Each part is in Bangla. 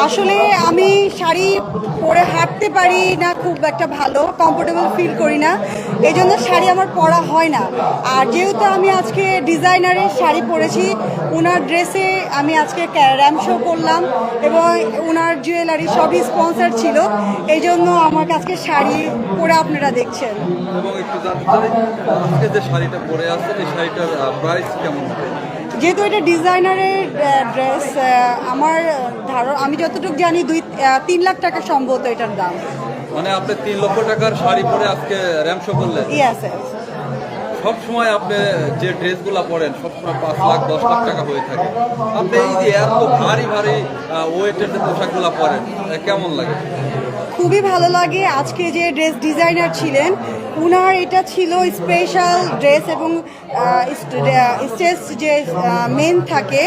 আসলে আমি শাড়ি পরে হাঁটতে পারি না, খুব একটা ভালো কমফোর্টেবল ফিল করি না, এই জন্য শাড়ি আমার পরা হয় না। আর যেহেতু আমি আজকে ডিজাইনারের শাড়ি পরেছি, ওনার ড্রেসে আমি আজকে র্যাম্প শো করলাম এবং ওনার জুয়েলারি সবই স্পন্সর ছিল, এই জন্য আমার আজকে শাড়ি পরে আপনারা দেখছেন। এবং একটু জানতে চাই, আজকে যে শাড়িটা পরে আছেন এই শাড়িটার প্রাইস কেমন? যেহেতু এটা ডিজাইনারের ড্রেস, আমার আমি যতটুকু জানি 3 লাখ টাকা সম্ভবত এটার দাম। মানে আপনি 3 লক্ষ টাকার শাড়ি পরে আজকে র্যাম্প শো করলেন? ইয়েস। সবসময় আপনি যে ড্রেসগুলো পরেন সবসময় 5 লাখ 10 লাখ টাকা হয়ে থাকে, আপনি এই যে এত ভারী ভারী ওয়েটের যে পোশাকগুলো পরেন কেমন লাগে? খুবই ভালো লাগে। আজকে যে ড্রেস ডিজাইনার ছিলেন উনার এটা ছিল স্পেশাল ড্রেস এবং স্টেজ যে মেন থাকে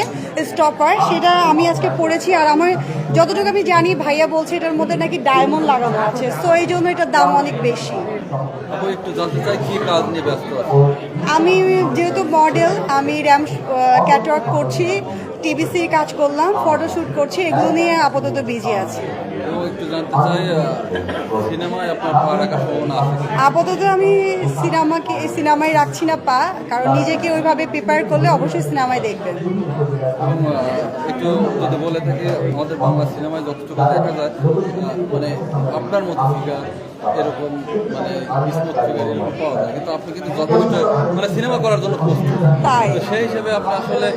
স্টপার, সেটা আমি আজকে পরেছি। আর আমার যতটুকু আমি জানি ভাইয়া বলছে এটার মধ্যে নাকি ডায়মন্ড লাগানো আছে, সো এই জন্য এটার দাম অনেক বেশি। একটু জানতে চাই কি কাজ নিয়ে ব্যস্ত আছেন? আমি যেহেতু মডেল, আমি র্যাম্প ক্যাটওয়াক করছি, টিভিসির কাজ করলাম, ফটোশ্যুট করছি, এগুলো নিয়ে আপাতত বিজি আছি। একটু জানতে চাই সিনেমায় আপনার পা রাখার সম্ভাবনা আছে? আপাতত আমি সিনেমায় রাখছি না পা, কারণ নিজেকে ওইভাবে প্রিপেয়ার করলে অবশ্যই সিনেমায় দেখবেন। একটু যদি বলে থাকি, আমাদের বাংলা সিনেমায় যতটুকু দেখা যায় মানে আপনার মতো ফিগার এরকম মানে স্মুথ ফিগার এরকম পাওয়া যায়, কিন্তু আপনি কিন্তু যথেষ্ট মানে সিনেমা করার জন্য প্রস্তুত। তাই সেই হিসেবে আপনি আসলে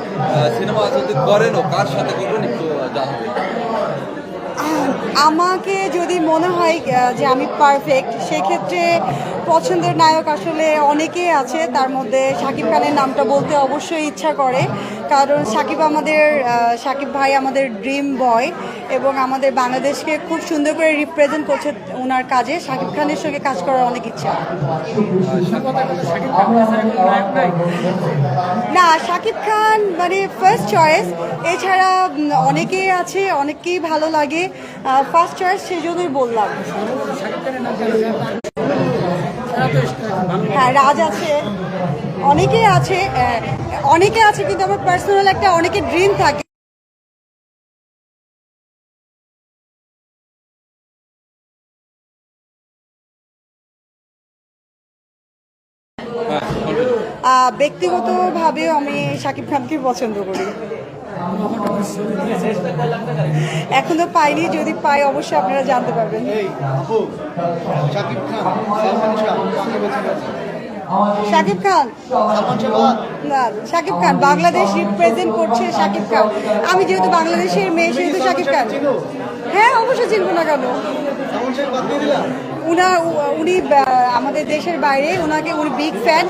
সিনেমা যদি করেনও কার সাথে করবেন একটু জানাবেন। আমাকে যদি মনে হয় যে আমি পারফেক্ট, সেক্ষেত্রে পছন্দের নায়ক আসলে অনেকেই আছে, তার মধ্যে শাকিব খানের নামটা বলতে অবশ্যই ইচ্ছা করে, কারণ শাকিব ভাই আমাদের ড্রিম বয় এবং আমাদের বাংলাদেশকে খুব সুন্দর করে রিপ্রেজেন্ট করছে ওনার কাজে। শাকিব খানের সঙ্গে কাজ করার অনেক ইচ্ছা। না, শাকিব খান মানে ফার্স্ট চয়েস, এছাড়া অনেকেই আছে, অনেককেই ভালো লাগে, ফার্স্ট চয়েস সেই জন্যই বললাম। হ্যাঁ, রাজ আছে, অনেকে আছে, কিন্তু আমার পার্সোনাল একটা অনেকের ড্রিম থাকে। ব্যক্তিগতভাবেও আমি শাকিব খানকে পছন্দ করি। এখনো পাইনি, যদি পাই অবশ্যই আপনারা জানতে পারবেন। শাকিব খান বাংলাদেশ রিপ্রেজেন্ট করছে। শাকিব খান, আমি যেহেতু বাংলাদেশের মেয়ে সেহেতু শাকিব খান। হ্যাঁ, অবশ্যই চিনবো না কেন। উনি আমাদের দেশের বাইরে, উনি বিগ ফ্যান।